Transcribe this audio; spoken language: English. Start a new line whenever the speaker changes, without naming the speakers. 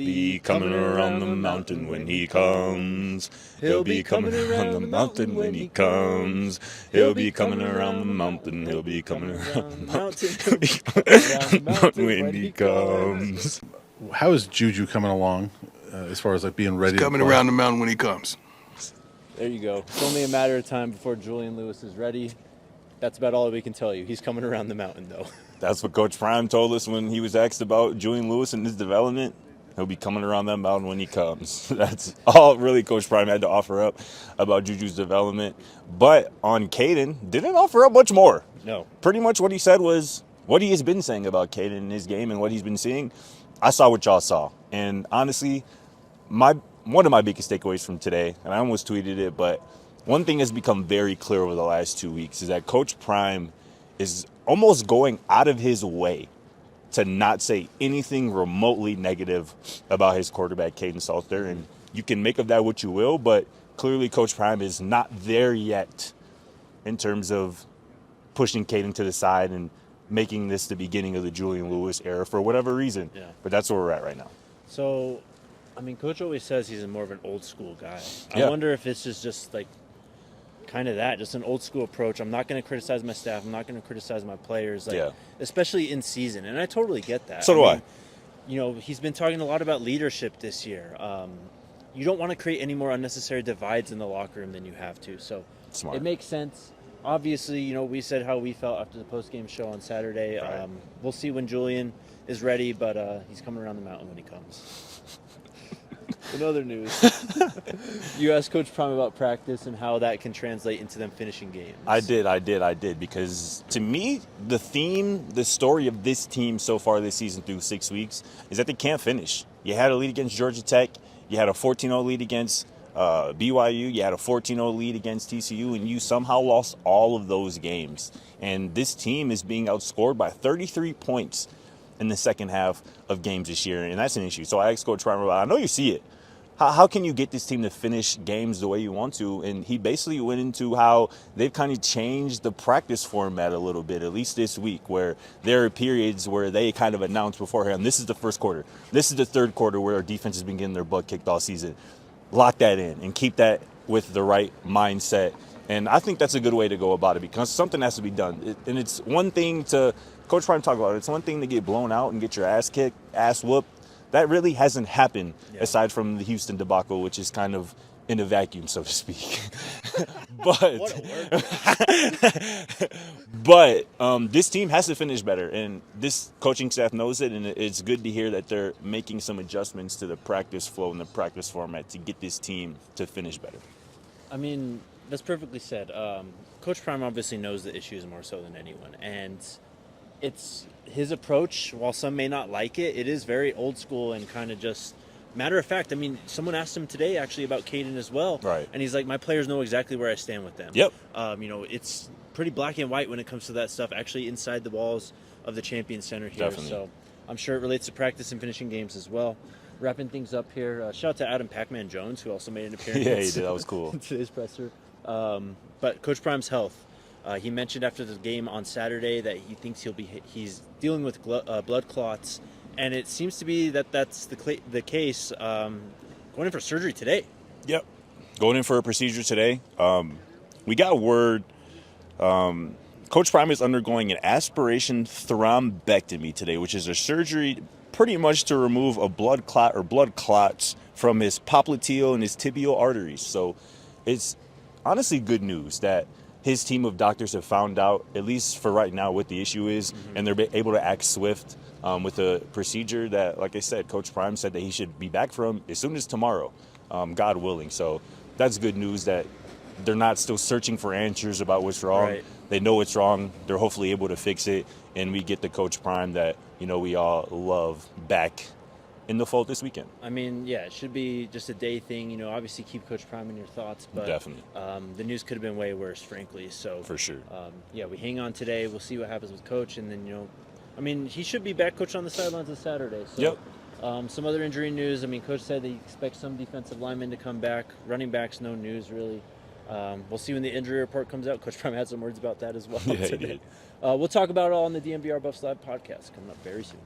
be coming around the mountain when he comes. He'll be coming around the mountain when he comes. He'll be coming around the mountain. He'll be coming around the mountain when he comes.
How is Juju coming along as far as like being ready?
He's coming around the mountain when he comes.
There you go. It's only a matter of time before Julian Lewis is ready. That's about all we can tell you. He's coming around the mountain, though.
That's what Coach Prime told us when he was asked about Julian Lewis and his development. He'll be coming around that mountain when he comes. That's all really Coach Prime had to offer up about Juju's development. But on Kaidon, didn't offer up much more.
No.
Pretty much what he said was what he has been saying about Kaidon in his game and what he's been seeing. I saw what y'all saw. And honestly, one of my biggest takeaways from today, and I almost tweeted it, but one thing has become very clear over the last 2 weeks is that Coach Prime is almost going out of his way to not say anything remotely negative about his quarterback, Kaidon Salter. And you can make of that what you will, but clearly Coach Prime is not there yet in terms of pushing Kaidon to the side and making this the beginning of the Julian Lewis era for whatever reason.
Yeah.
But that's where we're at right now.
So, I mean, Coach always says he's more of an old school guy.
Yeah.
I wonder if it's just like kind of that, just an old school approach. I'm not going to criticize my staff. I'm not going to criticize my players, especially in season. And I totally get that.
So do I.
You know, he's been talking a lot about leadership this year. You don't want to create any more unnecessary divides in the locker room than you have to. So
Smart.
It makes sense. Obviously, you know, we said how we felt after the post-game show on Saturday.
Right.
We'll see when Julian is ready, but he's coming around the mountain when he comes. In other news, you asked Coach Prime about practice and how that can translate into them finishing games.
I did, because to me, the theme, the story of this team so far this season through 6 weeks is that they can't finish. You had a lead against Georgia Tech. You had a 14-0 lead against BYU. You had a 14-0 lead against TCU, and you somehow lost all of those games. And this team is being outscored by 33 points in the second half of games this year, and that's an issue. So I asked Coach Prime, I know you see it. How can you get this team to finish games the way you want to? And he basically went into how they've kind of changed the practice format a little bit, at least this week, where there are periods where they kind of announce beforehand, this is the first quarter. This is the third quarter where our defense has been getting their butt kicked all season. Lock that in and keep that with the right mindset. And I think that's a good way to go about it because something has to be done. And it's one thing to, Coach Prime talked about it, it's one thing to get blown out and get your ass kicked, ass whooped. That really hasn't happened aside from the Houston debacle, which is kind of in a vacuum, so to speak. But this team has to finish better, and this coaching staff knows it, and it's good to hear that they're making some adjustments to the practice flow and the practice format to get this team to finish better.
I mean, that's perfectly said. Coach Prime obviously knows the issues more so than anyone, and it's his approach. While some may not like it, it is very old school and kind of just matter of fact. I mean, someone asked him today actually about Kaidon as well,
right? And
he's like, my players know exactly where I stand with them.
Yep.
You know, it's pretty black and white when it comes to that stuff. Actually, inside the walls of the Champion Center here.
Definitely.
So I'm sure it relates to practice and finishing games as well. Wrapping things up here. Shout out to Adam Pac-Man Jones, who also made an appearance.
Yeah, he did. That was cool.
In today's presser. But Coach Prime's health. He mentioned after the game on Saturday that he thinks he's dealing with blood clots, and it seems to be that that's the case. Going in for surgery today.
Yep, going in for a procedure today. We got word. Coach Prime is undergoing an aspiration thrombectomy today, which is a surgery pretty much to remove a blood clot or blood clots from his popliteal and his tibial arteries. So it's honestly good news that his team of doctors have found out, at least for right now, what the issue is, and they're able to act swift with a procedure that, like I said, Coach Prime said that he should be back from as soon as tomorrow, God willing. So that's good news that they're not still searching for answers about what's wrong.
Right.
They know what's wrong. They're hopefully able to fix it, and we get the Coach Prime that, you know, we all love back in the fold this weekend.
I mean, yeah, it should be just a day thing. You know, obviously keep Coach Prime in your thoughts, but
Definitely.
The news could have been way worse, frankly. So
For sure.
Yeah, we hang on today. We'll see what happens with Coach, and then, you know, I mean, he should be back coach on the sidelines on Saturday. So,
Yep.
Some other injury news. I mean, Coach said that he expects some defensive linemen to come back. Running backs, no news really. We'll see when the injury report comes out. Coach Prime had some words about that as well.
Yeah,
today.
he did.
We'll talk about it all on the DNVR Buffs Live podcast coming up very soon.